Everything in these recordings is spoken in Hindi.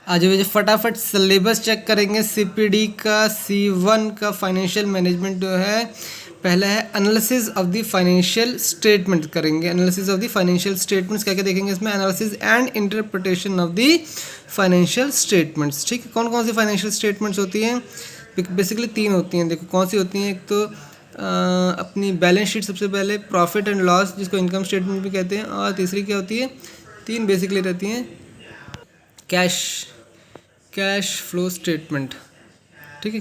आज जो फटाफट सिलेबस चेक करेंगे सीपीडी का C1 का फाइनेंशियल मैनेजमेंट जो है पहला है analysis of the financial statement करेंगे। Analysis of the financial statements क्या क्या देखेंगे इसमें, analysis and interpretation of the financial statements. ठीक है, कौन कौन सी फाइनेंशियल स्टेटमेंट्स होती हैं? बेसिकली 3 होती हैं। देखो कौन सी होती हैं। एक तो अपनी बैलेंस शीट, सबसे पहले प्रॉफिट एंड लॉस जिसको इनकम स्टेटमेंट भी कहते हैं, और तीसरी क्या होती है, 3 बेसिकली रहती हैं, कैश फ्लो स्टेटमेंट। ठीक है,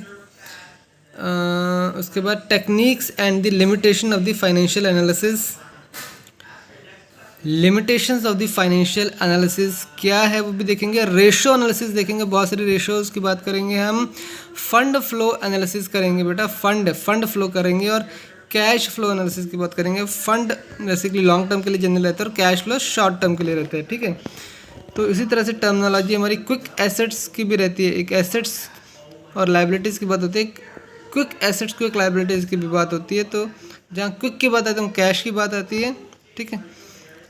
उसके बाद techniques and the limitation of the financial analysis. Limitations of the financial analysis क्या है वो भी देखेंगे। रेशो एनालिसिस देखेंगे, बहुत सारी रेशोज़ की बात करेंगे हम। फंड फ्लो एनालिसिस करेंगे बेटा, फंड फ्लो करेंगे। और कैश फ्लो एनालिसिस की बात करेंगे। फंड बेसिकली लॉन्ग टर्म के लिए जनरल रहता है और कैश फ्लो शॉर्ट टर्म के लिए रहता है। ठीक है, तो इसी तरह से टर्मिनोलॉजी हमारी क्विक एसेट्स की भी रहती है। एक एसेट्स और लाइबिलिटीज़ की बात होती है, क्विक एसेट्स क्विक लाइबिलिटीज़ की भी बात होती है। तो जहाँ क्विक की बात आती है कैश की बात आती है। ठीक है,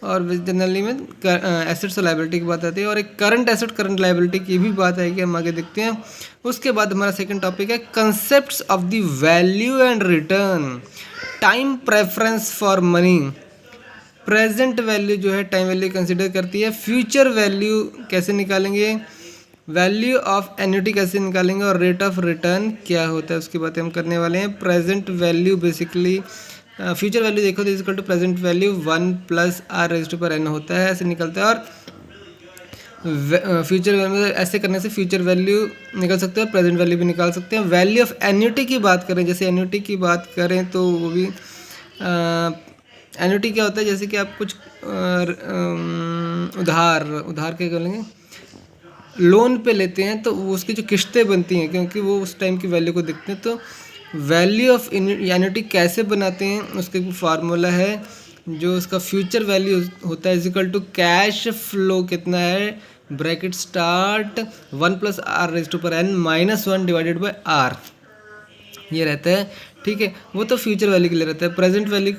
और जनरली में एसेट्स और लाइबिलिटी की बात आती है। और एक करंट एसेट करंट लाइबिलिटी की भी बात आएगी, हम आगे देखते हैं। उसके बाद हमारा सेकंड टॉपिक है concepts of the value and return, time preference for money. Present value जो है टाइम वैल्यू कंसिडर करती है। फ्यूचर वैल्यू कैसे निकालेंगे, वैल्यू ऑफ एन्युटी कैसे निकालेंगे, और रेट ऑफ रिटर्न क्या होता है उसकी बातें हम करने वाले हैं। Present value basically future value देखो तो equal to present value 1 + r⁻n होता है, ऐसे निकलता है। और फ्यूचर वैल्यू ऐसे करने से फ्यूचर वैल्यू निकल सकते हैं और प्रेजेंट वैल्यू भी निकाल सकते हैं। वैल्यू ऑफ एन्युटी की बात करें, जैसे एन्युटी की बात करें तो वो भी एन्युटी क्या होता है, जैसे कि आप कुछ उधार क्या करेंगे, लोन पे लेते हैं तो उसकी जो किस्तें बनती हैं, क्योंकि वो उस टाइम की वैल्यू को देखते हैं। तो वैल्यू ऑफ एन्युटी कैसे बनाते हैं, उसका एक फार्मूला है जो उसका फ्यूचर वैल्यू होता है इक्वल टू कैश फ्लो कितना है, bracket start 1 + r⁻n -1 divided by r, ये रहता है। ठीक है, वो तो फ्यूचर वैल्यू के लिए रहता है। प्रेजेंट वैल्यू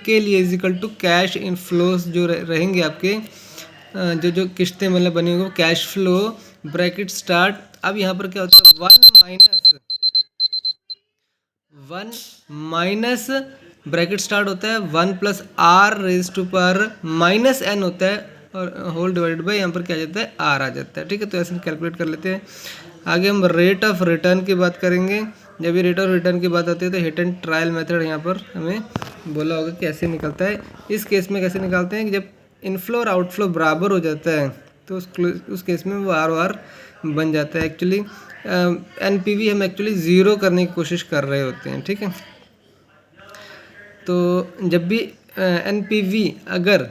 के लिए इक्वल टू कैश इनफ्लोस जो रहेंगे आपके, जो किस्तें मतलब बनी होंगी, कैश फ्लो ब्रैकेट स्टार्ट। अब यहाँ पर क्या होता है, 1 माइनस ब्रैकेट स्टार्ट होता है 1 + r⁻n होता है, और होल डिवाइडेड बाय यहाँ पर क्या आ जाता है, r आ जाता है। ठीक है, तो ऐसे कैलकुलेट कर लेते हैं। आगे हम रेट ऑफ रिटर्न की बात करेंगे। जब ये रेट ऑफ रिटर्न की बात आती है तो हिट एंड ट्रायल मेथड यहाँ पर हमें बोला होगा कैसे निकलता है। इस केस में कैसे निकालते हैं कि जब इनफ्लो और आउटफ्लो बराबर हो जाता है तो उस केस में वो आर बन जाता है। एक्चुअली एनपीवी हम एक्चुअली ज़ीरो करने की कोशिश कर रहे होते हैं। ठीक है, तो जब भी एनपीवी अगर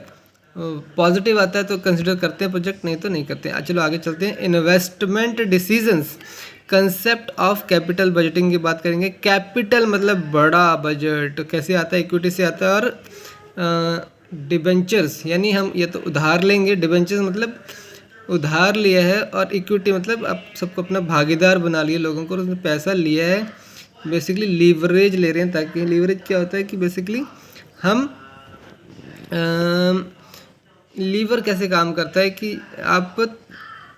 पॉजिटिव आता है तो कंसिडर करते हैं प्रोजेक्ट, नहीं तो नहीं करते हैं। चलो आगे चलते हैं। Investment decisions, concept of capital budgeting की बात करेंगे। कैपिटल मतलब बड़ा बजट कैसे आता है, इक्विटी से आता है। और डिबेंचर्स यानी हम ये तो उधार लेंगे, डिबेंचर्स मतलब उधार लिया है, और इक्विटी मतलब आप सबको अपना भागीदार बना लिया लोगों को, उसने पैसा लिया है, बेसिकली लीवरेज ले रहे हैं। ताकि लीवरेज क्या होता है कि बेसिकली हम लीवर कैसे काम करता है कि आप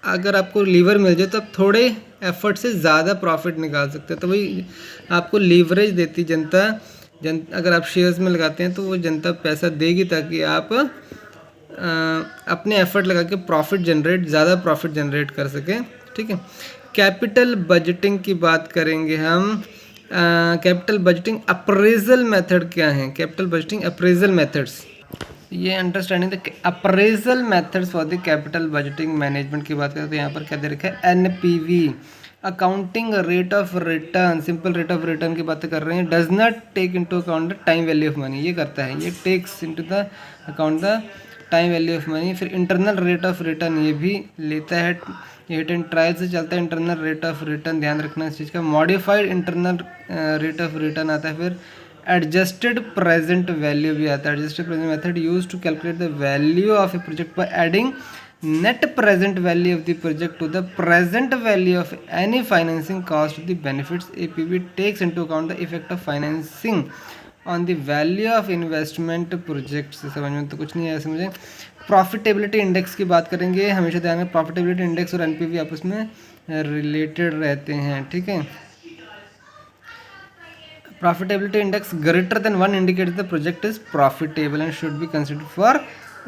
अगर आपको लीवर मिल जाए तो आप थोड़े एफर्ट से ज़्यादा प्रॉफिट निकाल सकते हैं। तो वही आपको लीवरेज देती जनता। अगर आप शेयर्स में लगाते हैं तो वो जनता पैसा देगी ताकि आप अपने एफर्ट लगा के ज़्यादा प्रॉफिट जनरेट कर सकें। ठीक है, कैपिटल बजटिंग की बात करेंगे हम। कैपिटल बजटिंग अप्रेजल मेथड क्या है, कैपिटल बजटिंग अप्रेजल मेथड्स, ये understanding the appraisal methods for the capital budgeting management की बात करें तो यहाँ पर क्या दे रखा है, NPV accounting rate of return, simple rate of return की बातें कर रहे हैं। Does not take into account the time value of money, ये करता है, ये takes into the account the time value of money. फिर इंटरनल रेट ऑफ रिटर्न ये भी लेता है, ये हिट एंड ट्रायल से चलता है। इंटरनल रेट ऑफ रिटर्न ध्यान रखना इस चीज़ का। Modified internal rate of return आता है। फिर एडजस्टेड प्रेजेंट वैल्यू भी आता है। Adjusted present method use to calculate the value of a project by adding net present value of the project to the present value of any financing cost of the benefits. APV takes into account the effect of financing on the value of investment project. से समझ में तो कुछ नहीं आया समझे। प्रॉफिटेबिलिटी इंडेक्स की बात करेंगे। हमेशा ध्यान में प्रॉफिटेबिलिटी इंडेक्स और एनपीवी आपस में रिलेटेड रहते हैं, ठीक है। Profitability index greater than 1 indicates the project is profitable and should be considered for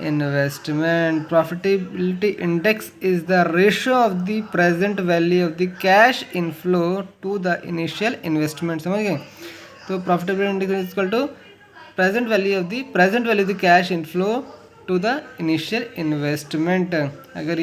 investment. Profitability index is the ratio of the present value of the cash inflow to the initial investment, समझ गए। तो profitability index is equal to present value of the cash inflow to the initial investment. अगर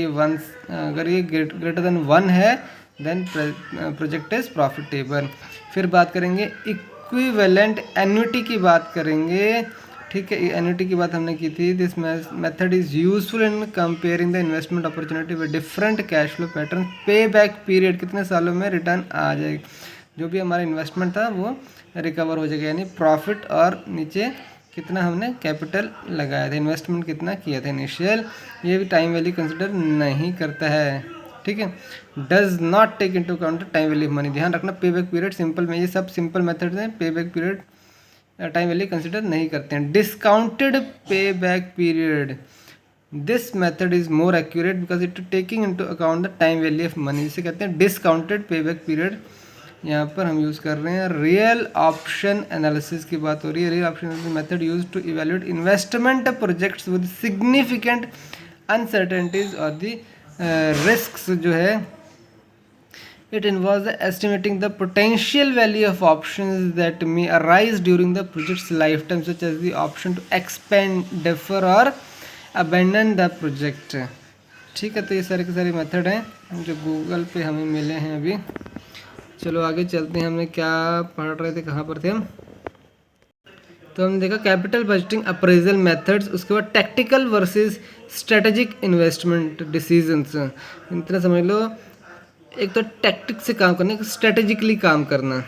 ये ग्रेटर देन 1 है देन प्रोजेक्ट इज प्रॉफिटेबल। फिर बात करेंगे इक्विवेलेंट एन्युटी की बात करेंगे, ठीक है। एन्युटी की बात हमने की थी। This method is useful in comparing the investment opportunity with different cash flow pattern. पे बैक पीरियड कितने सालों में रिटर्न आ जाएगा, जो भी हमारा इन्वेस्टमेंट था वो रिकवर हो जाएगा, यानी प्रॉफिट और नीचे कितना हमने कैपिटल लगाया था, इन्वेस्टमेंट कितना किया था इनिशियल, ये भी टाइम वैल्यू कंसिडर नहीं करता है, ठीक है। Does not take into account time value of money. ध्यान रखना पे बैक पीरियड सिंपल में, ये सब सिंपल मेथड हैं, पे back period time value consider नहीं करते हैं। Discounted pay back period, this method is more accurate because it taking into account the time value of money, जिसे कहते हैं डिस्काउंटेड पे बैक पीरियड। यहाँ पर हम यूज़ कर रहे हैं। रियल ऑप्शन एनालिसिस की बात हो रही है। Real option method use to evaluate investment projects with significant uncertainties और द रिस्क्स जो है, it involves the estimating the potential value of options that may arise during the projects life time, such as the option to expand, defer or abandon the project, ठीक है। तो ये सारे के सारे मेथड हैं जो गूगल पे हमें मिले हैं अभी। चलो आगे चलते हैं। हमने क्या पढ़ रहे थे, कहाँ पर थे हम। तो हमने देखा कैपिटल बजटिंग अप्रेजल मेथड्स, उसके बाद tactical versus strategic investment decisions. इतना समझ लो, एक तो टैक्टिक से काम करना, स्ट्रेटेजिकली काम करना।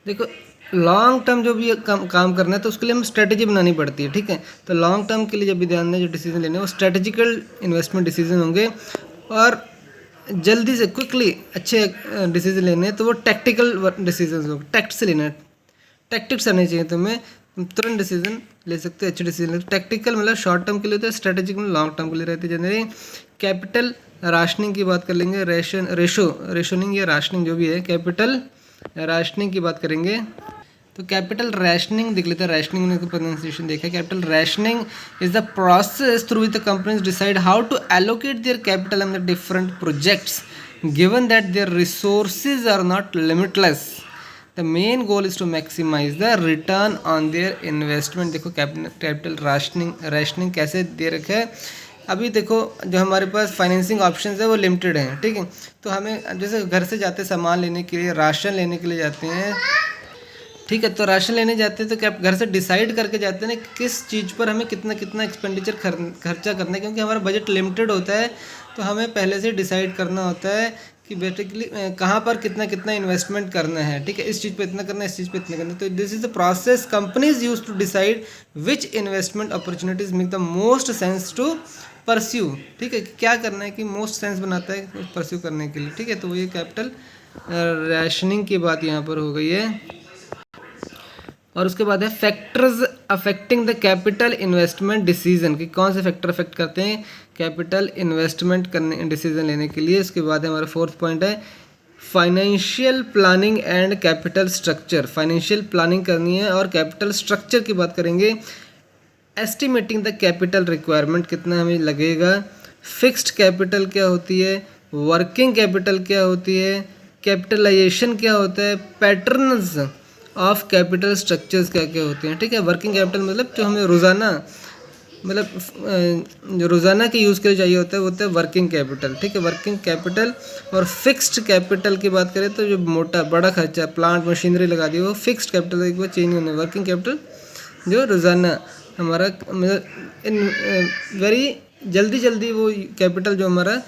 देखो लॉन्ग टर्म जो भी काम करना है तो उसके लिए हमें स्ट्रेटेजी बनानी पड़ती है, ठीक है। तो लॉन्ग टर्म के लिए जब भी ध्यान दें, जो डिसीजन लेने वो स्ट्रेटेजिकल इन्वेस्टमेंट डिसीजन होंगे, और जल्दी से क्विकली अच्छे डिसीजन लेने हैं तो वो टैक्टिकल डिसीजन होंगे। टैक्ट से लेना है, टैक्टिक्स आने चाहिए तुम्हें, तुम तुरंत डिसीजन ले सकते हो, अच्छे डिसीजन। टैक्टिकल मतलब शॉर्ट टर्म के लिए होता है, स्ट्रेटेजिक में लॉन्ग टर्म के लिए रहते हैं। जनरली कैपिटल राशनिंग की बात कर लेंगे, रेशनिंग या राशनिंग जो भी है, कैपिटल राशनिंग की बात करेंगे। तो कैपिटल रैशनिंग देख लेते हैं। रैशनिंग ने प्रोनाउंसिएशन देखा। Capital rationing is the process through which the companies decide how to allocate their capital on the different projects given that their resources are not limitless. The main goal is to maximise the return on their investment. देखो कैपिटल रैशनिंग कैसे दे रखा है। अभी देखो जो हमारे पास फाइनेंसिंग ऑप्शंस है वो लिमिटेड हैं, ठीक है। तो हमें जैसे घर से जाते सामान लेने के लिए, राशन लेने के लिए जाते हैं, ठीक है। तो राशन लेने जाते हैं तो क्या घर से डिसाइड करके जाते हैं ना किस चीज़ पर हमें कितना कितना एक्सपेंडिचर खर्चा करना है, क्योंकि हमारा बजट लिमिटेड होता है। तो हमें पहले से डिसाइड करना होता है कि बेसिकली कहाँ पर कितना कितना इन्वेस्टमेंट करना है, ठीक है। इस चीज़ पे इतना करना है, इस चीज़ पे इतना करना है। तो this is the process companies use to decide which investment opportunities make the most sense to pursue, ठीक है। क्या करना है कि मोस्ट सेंस बनाता है परस्यू करने के लिए, ठीक है। तो ये कैपिटल रैशनिंग की बात यहाँ पर हो गई है। और उसके बाद है factors affecting the capital investment decision, कि कौन से फैक्टर अफेक्ट करते हैं कैपिटल इन्वेस्टमेंट करने डिसीजन लेने के लिए। उसके बाद है हमारा फोर्थ पॉइंट है financial planning and capital structure. Financial planning करनी है और कैपिटल स्ट्रक्चर की बात करेंगे। एस्टिमेटिंग द कैपिटल रिक्वायरमेंट, कितना हमें लगेगा। फिक्स्ड कैपिटल क्या होती है, वर्किंग कैपिटल क्या होती है, कैपिटलाइजेशन क्या होता है, पैटर्न्स ऑफ कैपिटल स्ट्रक्चर्स क्या क्या होते हैं, ठीक है। वर्किंग कैपिटल मतलब जो हमें रोज़ाना जो रोज़ाना के यूज़ के लिए चाहिए होता है वो होता है वर्किंग कैपिटल, ठीक है। वर्किंग कैपिटल और फिक्स्ड कैपिटल की बात करें तो जो मोटा बड़ा खर्चा प्लांट मशीनरी लगा दी वो फिक्स्ड कैपिटल एक बार चेंज होने। वर्किंग कैपिटल जो रोज़ाना हमारा मतलब इन वेरी जल्दी वो कैपिटल जो हमारा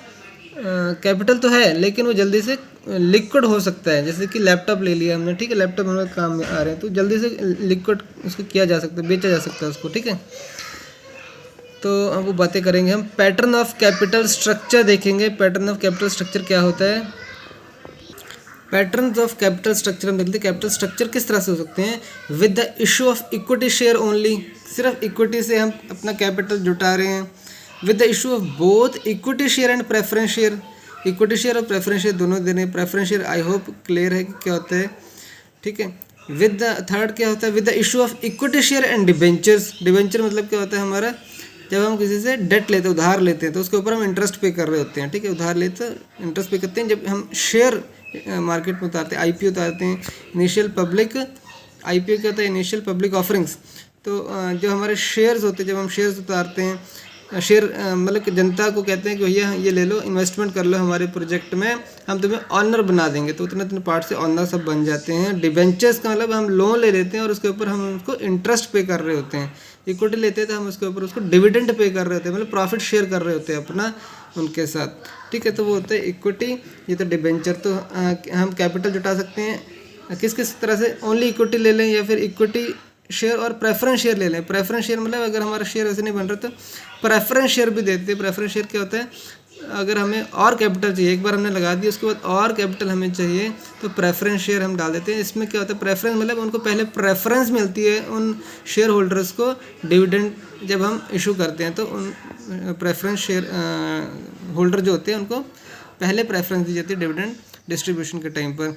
कैपिटल तो है लेकिन वो जल्दी से लिक्विड हो सकता है। जैसे कि लैपटॉप ले लिया हमने, ठीक है। लैपटॉप हमारे काम में आ रहे हैं तो जल्दी से लिक्विड उसको किया जा सकता है, बेचा जा सकता है उसको, ठीक है। तो अब वो बातें करेंगे हम। पैटर्न ऑफ कैपिटल स्ट्रक्चर देखेंगे। पैटर्न ऑफ कैपिटल स्ट्रक्चर क्या होता है। पैटर्न ऑफ कैपिटल स्ट्रक्चर हम देखते हैं। कैपिटल स्ट्रक्चर किस तरह से हो सकते हैं। With the issue of equity share only, सिर्फ इक्विटी से हम अपना कैपिटल जुटा रहे हैं। With the issue of both equity share and preference share, equity share और प्रेफरेंस शेयर दोनों देने। Preference share I hope clear है कि क्या होता है, ठीक है। विद द थर्ड क्या होता है, with the issue of equity share and debentures. Debenture मतलब क्या होता है हमारा, जब हम किसी से डेट लेते हैं, उधार लेते हैं, तो उसके ऊपर हम इंटरेस्ट पे कर रहे होते हैं, ठीक है। उधार लेते हैं इंटरेस्ट पे करते हैं। जब हम शेयर मार्केट में उतारते हैं, आईपीओ उतारते हैं, इनिशियल पब्लिक, आईपीओ क्या होता है, इनिशियल पब्लिक ऑफरिंग्स। तो जो हमारे शेयर्स होते हैं, जब हम शेयर्स उतारते हैं, शेयर मतलब कि जनता को कहते हैं कि भैया ये ले लो, इन्वेस्टमेंट कर लो हमारे प्रोजेक्ट में, हम तुम्हें ऑनर बना देंगे। तो उतने उतने पार्ट से ऑनर सब बन जाते हैं। डिबेंचर्स का मतलब हम लोन ले लेते हैं और उसके ऊपर हम उसको इंटरेस्ट पे कर रहे होते हैं। इक्विटी लेते हैं तो हम उसके ऊपर उसको डिविडेंड पे कर रहे होते हैं, मतलब प्रॉफिट शेयर कर रहे होते हैं अपना उनके साथ, ठीक है। तो वो होता है इक्विटी, ये तो डिबेंचर। तो हम कैपिटल जुटा सकते हैं किस किस तरह से, ओनली इक्विटी ले लें या फिर इक्विटी शेयर और प्रेफरेंस शेयर ले लें। प्रेफरेंस शेयर मतलब अगर हमारा शेयर ऐसे नहीं बन रहा तो प्रेफरेंस शेयर भी देते हैं। प्रेफरेंस शेयर क्या होता है, अगर हमें और कैपिटल चाहिए, एक बार हमने लगा दिया उसके बाद और कैपिटल हमें चाहिए तो प्रेफरेंस शेयर हम डाल देते हैं। इसमें क्या होता है, प्रेफरेंस मतलब उनको पहले प्रेफरेंस मिलती है उन शेयर होल्डर्स को, डिविडेंड जब हम इशू करते हैं तो उन प्रेफरेंस शेयर होल्डर जो होते हैं उनको पहले प्रेफरेंस दी जाती है डिविडेंड डिस्ट्रीब्यूशन के टाइम पर।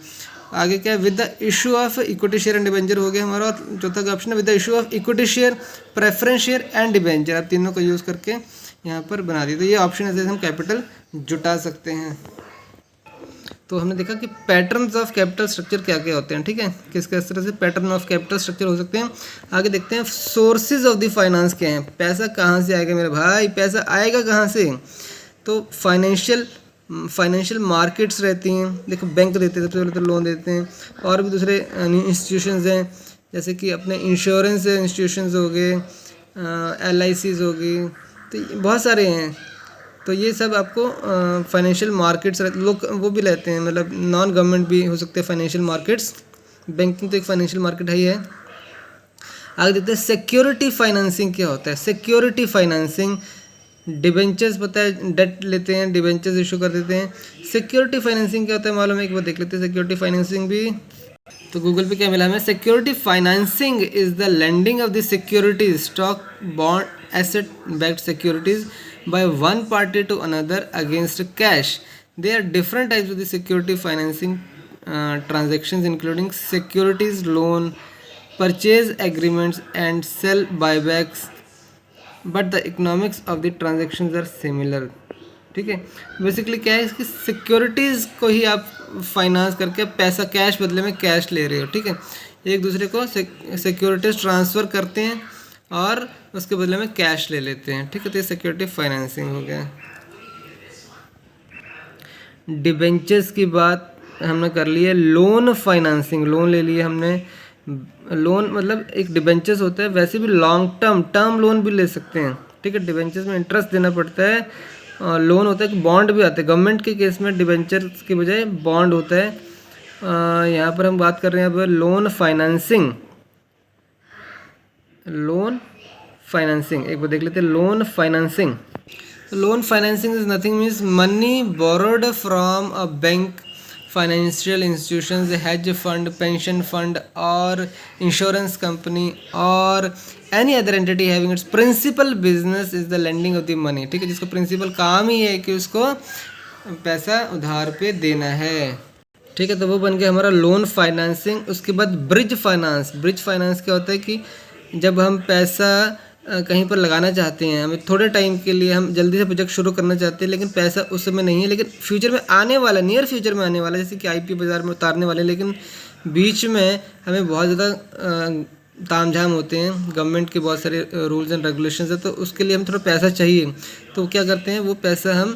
आगे क्या है, with the issue of equity share and debenture हो गया हमारा। और चौथा का ऑप्शन है with the issue of equity share, preference share and debenture. आप तीनों को यूज़ करके यहाँ पर बना दिए। तो ये ऑप्शन है जैसे हम कैपिटल जुटा सकते हैं। तो हमने देखा कि पैटर्न्स ऑफ कैपिटल स्ट्रक्चर क्या क्या होते हैं, ठीक है, किस किस तरह से पैटर्न ऑफ कैपिटल स्ट्रक्चर हो सकते हैं। आगे देखते हैं सोर्सेज ऑफ द फाइनेंस क्या हैं। पैसा कहाँ से आएगा मेरे भाई, पैसा आएगा कहाँ से। तो फाइनेंशियल मार्केट्स रहती हैं, देखो बैंक देते हैं, सबसे पहले तो लोन देते हैं, और भी दूसरे इंस्टीट्यूशंस हैं, जैसे कि अपने इंश्योरेंस इंस्टीट्यूशंस हो गए, LICs हो गई, तो बहुत सारे हैं। तो ये सब आपको फाइनेंशियल मार्केट्स लोग वो भी लेते हैं, मतलब नॉन गवर्नमेंट भी हो सकते हैं फाइनेंशियल मार्केट्स। बैंकिंग तो एक फाइनेंशियल मार्केट है ही है। आगे देखते हैं सिक्योरिटी फाइनेंसिंग क्या होता है। सिक्योरिटी फाइनेंसिंग, डिबेंचर्स पता है, डेट लेते हैं, डिबेंचर्स इशू कर देते हैं। सिक्योरिटी फाइनेंसिंग क्या होता है मालूम है, एक बार देख लेते हैं सिक्योरिटी फाइनेंसिंग भी। तो गूगल पे क्या मिला हमें, security financing is the lending of the securities, stock, bond, asset backed securities by one party to another against cash. There are different types of the security financing transactions including securities loan, purchase agreements and sell buybacks, but the economics of the transactions are similar. ठीक है, बेसिकली क्या है, इसकी सिक्योरिटीज़ को ही आप फाइनेंस करके पैसा कैश बदले में कैश ले रहे हो, ठीक है। एक दूसरे को सिक्योरिटीज़ ट्रांसफ़र करते हैं और उसके बदले में कैश ले लेते हैं, ठीक है। तो ये सिक्योरिटी फाइनेंसिंग हो गया। डिबेंचर्स की बात हमने कर ली है। लोन फाइनेंसिंग, लोन ले लिए हमने। लोन मतलब एक डिबेंचर्स होता है, वैसे भी लॉन्ग टर्म लोन भी ले सकते हैं, ठीक है। डिबेंचर्स में इंटरेस्ट देना पड़ता है, लोन होता है कि बॉन्ड भी आते हैं। गवर्नमेंट के केस में डिबेंचर्स की बजाय बॉन्ड होता है। यहाँ पर हम बात कर रहे हैं अब लोन फाइनेंसिंग। लोन फाइनेंसिंग एक बार देख लेते हैं। Loan financing, loan financing is nothing means money borrowed from a bank, financial institutions, hedge fund, pension fund और इंश्योरेंस कंपनी और any other entity having its principal business is the lending of the money, ठीक है। जिसका प्रिंसिपल काम ही है कि उसको पैसा उधार पे देना है, ठीक है। तो वो बन गया हमारा लोन फाइनेंसिंग। उसके बाद ब्रिज फाइनेंस। ब्रिज फाइनेंस क्या होता है कि जब हम पैसा कहीं पर लगाना चाहते हैं, हमें थोड़े टाइम के लिए, हम जल्दी से प्रोजेक्ट शुरू करना चाहते हैं लेकिन पैसा उस समय नहीं है, लेकिन फ्यूचर में आने वाला, नियर फ्यूचर में आने वाला, जैसे कि IPO बाज़ार में उतारने वाले, लेकिन बीच में हमें बहुत ज़्यादा तामझाम होते हैं, गवर्नमेंट के बहुत सारे रूल्स एंड रेगुलेशंस है, तो उसके लिए हम थोड़ा पैसा चाहिए। तो क्या करते हैं, वो पैसा हम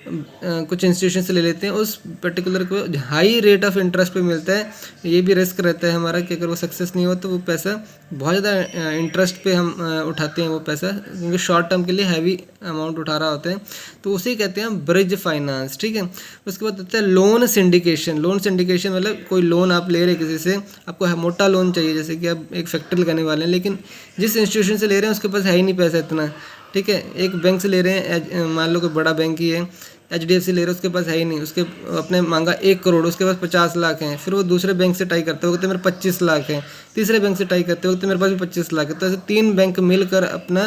कुछ इंस्टीट्यूशन से ले लेते हैं, उस पर्टिकुलर को हाई रेट ऑफ इंटरेस्ट पे मिलता है। ये भी रिस्क रहता है हमारा कि अगर वो सक्सेस नहीं हो तो वो पैसा बहुत ज़्यादा इंटरेस्ट पे हम उठाते हैं वो पैसा, क्योंकि शॉर्ट टर्म के लिए हैवी अमाउंट उठा रहा होता है, तो उसे कहते हैं ब्रिज फाइनेंस, ठीक है। उसके बाद होता है लोन सिंडिकेशन। लोन सिंडिकेशन मतलब कोई लोन आप ले रहे हैं किसी से, आपको मोटा लोन चाहिए, जैसे कि आप एक फैक्ट्री लगाने वाले हैं, लेकिन जिस इंस्टीट्यूशन से ले रहे हैं उसके पास है ही नहीं पैसा इतना, ठीक है। एक बैंक से ले रहे हैं, मान लो कोई बड़ा बैंक ही है, HDFC ले रहा है, उसके पास है ही नहीं, उसके अपने मांगा 1 करोड़, उसके पास 50 लाख हैं। फिर वो दूसरे बैंक से टाई करते वक्त मेरे 25 लाख हैं, तीसरे बैंक से टाई करते वक्त मेरे पास भी 25 लाख है। तो ऐसे 3 बैंक मिलकर अपना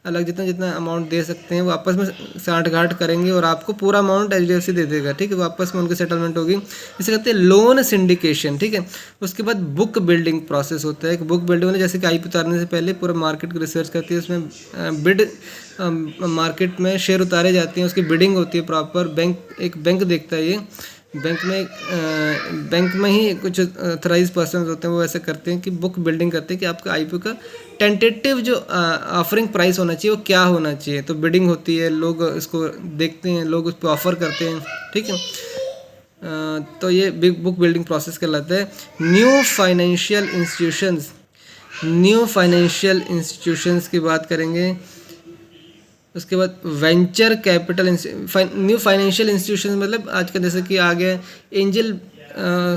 अलग जितना जितना अमाउंट दे सकते हैं वो आपस में साठ गांठ करेंगे और आपको पूरा अमाउंट HDFC दे देगा, ठीक है। वापस में उनकी सेटलमेंट होगी, इसे कहते हैं लोन सिंडिकेशन, ठीक है। उसके बाद बुक बिल्डिंग प्रोसेस होता है। बुक बिल्डिंग में जैसे कि IP उतारने से पहले पूरा मार्केट की रिसर्च करती है, उसमें बिड मार्केट में शेयर उतारे जाते हैं, उसकी बिडिंग होती है प्रॉपर। एक बैंक देखता है ये, बैंक में ही कुछ ऑथराइज पर्सन होते हैं वो ऐसे करते हैं कि बुक बिल्डिंग करते हैं कि आपका IPO का टेंटेटिव जो ऑफरिंग प्राइस होना चाहिए वो क्या होना चाहिए। तो बिडिंग होती है, लोग इसको देखते हैं, लोग उस पर ऑफ़र करते हैं, ठीक है। तो ये बिग बुक बिल्डिंग प्रोसेस कहलाता है। न्यू फाइनेंशियल इंस्टीट्यूशंस की बात करेंगे। उसके बाद venture capital new financial institution मतलब आज का जैसे कि आ गया एंजल,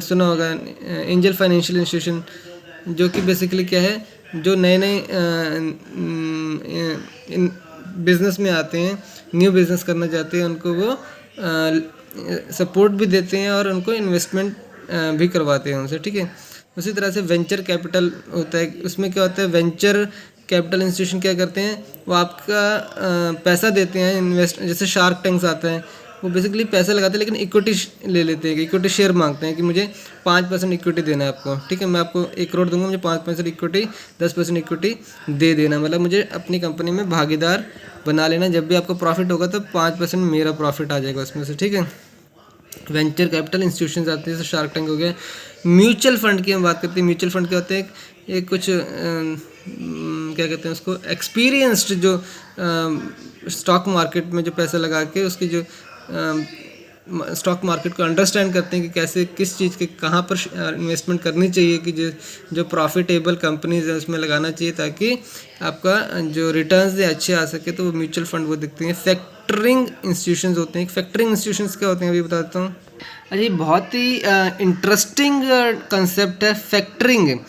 सुना होगा एंजल फाइनेंशियल इंस्टीट्यूशन, जो कि बेसिकली क्या है, जो नए नए बिजनेस में आते हैं, न्यू बिजनेस करना चाहते हैं, उनको वो सपोर्ट भी देते हैं और उनको इन्वेस्टमेंट भी करवाते हैं उनसे, ठीक है। उसी तरह से वेंचर कैपिटल होता है। उसमें क्या होता है, वेंचर कैपिटल इंस्टीट्यूशन क्या करते हैं, वो आपका पैसा देते हैं इन्वेस्ट, जैसे शार्क टैंक्स आता है, वो बेसिकली पैसा लगाते हैं लेकिन इक्विटी ले लेते हैं, इक्विटी शेयर मांगते हैं कि मुझे 5% इक्विटी देना है आपको, ठीक है। मैं आपको 1 करोड़ दूंगा, मुझे 5% इक्विटी, 10% इक्विटी दे देना, मतलब मुझे अपनी कंपनी में भागीदार बना लेना। जब भी आपको प्रॉफिट होगा तो 5% मेरा प्रॉफिट आ जाएगा उसमें से, ठीक है। वेंचर कैपिटल इंस्टीट्यूशन आते हैं, जैसे शार्क टैंक हो गया। म्यूचुअल फंड की हम बात करते हैं। म्यूचुअल फंड क्या होते हैं, एक कुछ क्या कहते हैं उसको, एक्सपीरियंस्ड जो स्टॉक मार्केट में जो पैसा लगा के उसकी जो स्टॉक मार्केट को अंडरस्टैंड करते हैं कि कैसे किस चीज़ के कहाँ पर इन्वेस्टमेंट करनी चाहिए, कि जो प्रॉफिटेबल कंपनीज है उसमें लगाना चाहिए ताकि आपका जो रिटर्न्स है अच्छे आ सके। तो वो म्यूचुअल फंड वो दिखते हैं। फैक्टरिंग इंस्टीट्यूशंस होते हैं। फैक्टरिंग इंस्टीट्यूशंस क्या होते हैं अभी बताता हूँ। अरे बहुत ही इंटरेस्टिंग कंसेप्ट है फैक्टरिंग।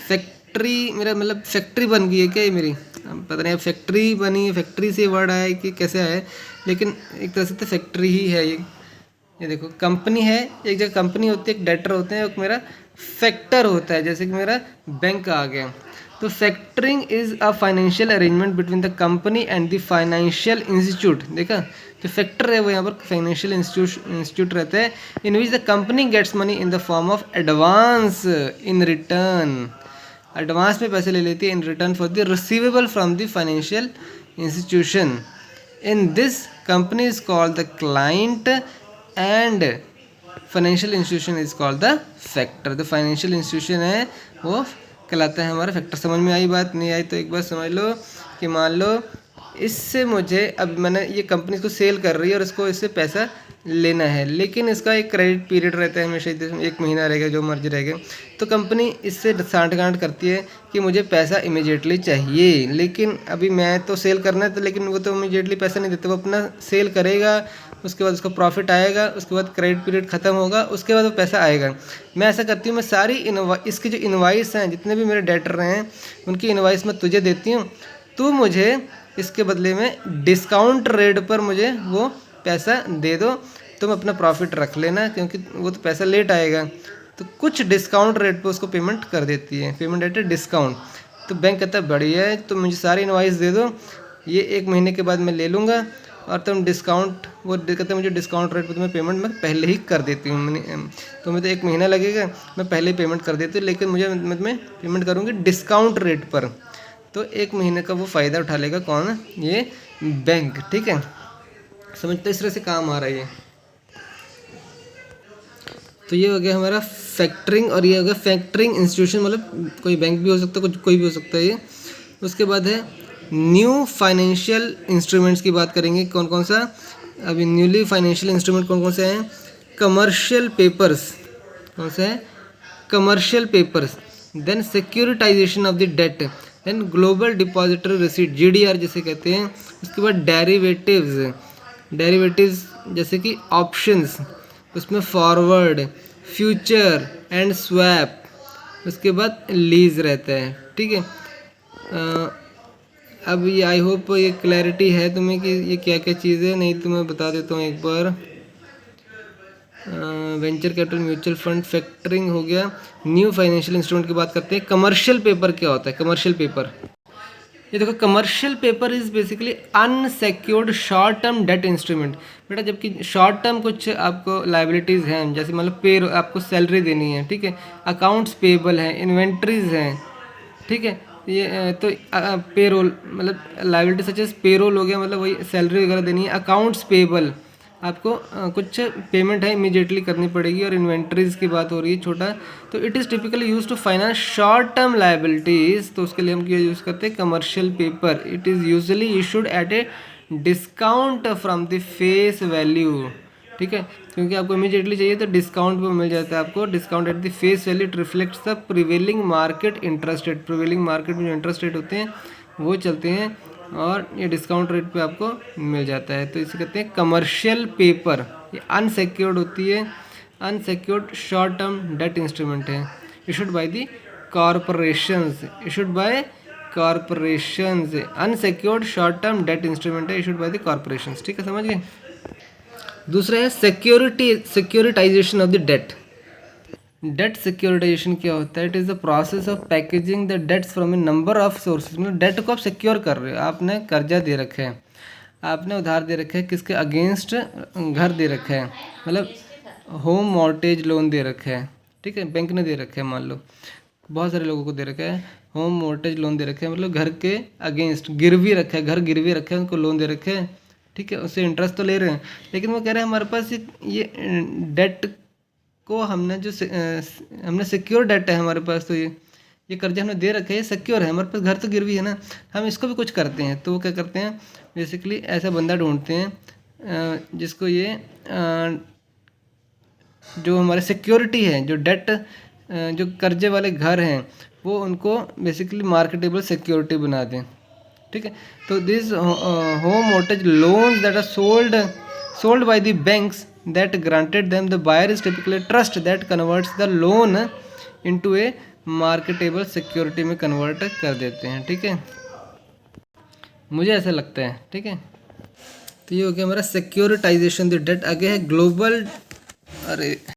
फैक्ट्री मेरा मतलब फैक्ट्री बन गई है क्या ये मेरी, पता नहीं, अब फैक्ट्री बनी है, फैक्ट्री से वर्ड आया है कि कैसे आया है, लेकिन एक तरह से तो फैक्ट्री ही है ये देखो कंपनी है, एक जगह कंपनी होती है, एक डेटर होते हैं, एक मेरा फैक्टर होता है, जैसे कि मेरा बैंक आ गया। तो factoring is a financial arrangement between the company and the financial institute. देखा, जो फैक्टर है वो यहाँ पर फाइनेंशियल इंस्टीट्यूट रहता है, in which the company gets money in the form of advance in return. Advance में पैसे ले लेती है in return for the receivable from the financial institution. In this company is called the client and financial institution is called the factor. The financial institution है वो कहलाता है हमारा फैक्टर। समझ में आई बात? नहीं आई तो एक बार समझ लो कि मान लो इससे मुझे, अब मैंने ये कंपनी को सेल कर रही है और इसको इससे पैसा लेना है, लेकिन इसका एक क्रेडिट पीरियड रहता है हमेशा, 1 महीना रहेगा, जो मर्जी रहेगा। तो कंपनी इससे सांठगांठ करती है कि मुझे पैसा इमीडिएटली चाहिए, लेकिन अभी मैं तो सेल करना है तो, लेकिन वो तो इमीडिएटली पैसा नहीं देते, वो अपना सेल करेगा, उसके बाद उसका प्रॉफिट आएगा, उसके बाद क्रेडिट पीरियड ख़त्म होगा, उसके बाद वो पैसा आएगा। मैं ऐसा करती हूँ, मैं सारी इसकी जो इनवाइस हैं, जितने भी मेरे डेटर हैं, उनकी इनवाइस मैं तुझे देती हूँ, तू मुझे इसके बदले में डिस्काउंट रेट पर मुझे वो पैसा दे दो, तुम अपना प्रॉफिट रख लेना, क्योंकि वो तो पैसा लेट आएगा। तो कुछ डिस्काउंट रेट पे उसको पेमेंट कर देती है, पेमेंट रेट है डिस्काउंट। तो बैंक कहता है बढ़िया है, तो मुझे सारी इनवाइस दे दो, ये 1 महीने के बाद मैं ले लूँगा, और तुम डिस्काउंट, वो कहते हैं मुझे डिस्काउंट रेट पर तुम्हें पेमेंट मैं पहले ही कर देती हूँ, तुम्हें तो 1 महीना लगेगा, मैं पहले ही पेमेंट कर देती हूँ, लेकिन मैं तुम्हें पेमेंट करूँगी डिस्काउंट रेट पर। तो 1 महीने का वो फ़ायदा उठा लेगा कौन? ये बैंक, ठीक है। समझते इस तरह से काम आ रहा है ये। तो ये हो गया हमारा फैक्टरिंग, और ये हो गया फैक्टरिंग इंस्टीट्यूशन, मतलब कोई बैंक भी हो सकता है, कोई भी हो सकता है ये। उसके बाद है न्यू फाइनेंशियल इंस्ट्रूमेंट्स की बात करेंगे। कौन कौन सा अभी न्यूली फाइनेंशियल इंस्ट्रूमेंट कौन कौन से हैं? कमर्शियल पेपर्स, कौन सा है? Commercial papers, then securitisation of the debt, then global depository receipt, GDR जिसे कहते हैं। उसके बाद डेरिवेटिव्स जैसे कि ऑप्शंस, उसमें फॉरवर्ड, फ्यूचर एंड स्वैप। उसके बाद लीज रहता है, ठीक है। अब ये आई होप ये क्लैरिटी है तुम्हें कि ये क्या क्या चीज़ है, नहीं तो मैं बता देता हूँ एक बार। Venture capital, mutual fund, factoring हो गया। न्यू फाइनेंशियल इंस्ट्रूमेंट की बात करते हैं। कमर्शियल पेपर क्या होता है? कमर्शियल पेपर, ये देखो, commercial paper is basically unsecured short term debt instrument. बेटा जबकि शॉर्ट टर्म कुछ आपको लाइबिलिटीज़ हैं, जैसे मतलब पे आपको सैलरी देनी है, ठीक है, अकाउंट्स पेबल हैं, इन्वेंट्रीज हैं, ठीक है, ये तो पेरोल मतलब लाइबिलिटी सच एज पेरोल हो गया, मतलब वही सैलरी वगैरह देनी है। अकाउंट्स पेबल आपको कुछ पेमेंट है इमीडिएटली करनी पड़ेगी। और इन्वेंट्रीज की बात हो रही है छोटा, तो it is typically use to finance short term liabilities. तो उसके लिए हम क्या यूज़ करते हैं? Commercial paper. It is usually issued at a discount from the face value, ठीक है, क्योंकि आपको इमीडिएटली चाहिए तो डिस्काउंट पे मिल जाता है आपको। Discount at the face value, it reflects the prevailing market interest rate. Prevailing market में जो इंटरेस्ट रेट होते हैं वो चलते हैं, और ये डिस्काउंट रेट पे आपको मिल जाता है। तो इसे कहते हैं कमर्शियल पेपर। ये अनसेक्योर्ड होती है, unsecured short term debt instrument है, issued by the corporations, issued by corporations. Unsecured short term debt instrument है, इशूड बाय द कॉरपोरेशंस, ठीक है, समझ गए। दूसरा है securitization of the debt. Debt securitization क्या होता है? It is the process of packaging the debts from a number of sources. मतलब डेट को आप सिक्योर कर रहे हो, आपने कर्जा दे रखा है, आपने उधार दे रखा है, किसके अगेंस्ट? घर दे रखा है, मतलब होम मॉर्टेज लोन दे रखा है, ठीक है, बैंक ने दे रखा है, मान लो बहुत सारे लोगों को दे रखा है, होम मॉर्टेज लोन दे रखा है, मतलब घर के अगेंस्ट गिरवी रखा है, घर गिरवी रखा है, उनको लोन दे रखे है, ठीक है, उससे इंटरेस्ट तो ले रहे हैं, लेकिन वो कह रहे हैं हमारे पास ये डेट को हमने जो हमने सिक्योर डेट है हमारे पास, तो ये कर्जा हमने दे रखे है, सिक्योर है, हमारे पास घर तो गिरवी है ना, हम इसको भी कुछ करते हैं। तो वो क्या करते हैं? बेसिकली ऐसा बंदा ढूंढते हैं जिसको ये जो हमारे सिक्योरिटी है, जो डेट जो कर्जे वाले घर हैं, वो उनको बेसिकली मार्केटेबल सिक्योरिटी बना दें, ठीक है। तो this home mortgage loans that are sold by the banks that granted them the buyer is typically trust that converts the loan into a marketable security में कन्वर्ट कर देते हैं, ठीक है, मुझे ऐसा लगता है, ठीक है। तो ये हो गया हमारा सिक्योरिटाइजेशन द डेट। आगे है ग्लोबल, अरे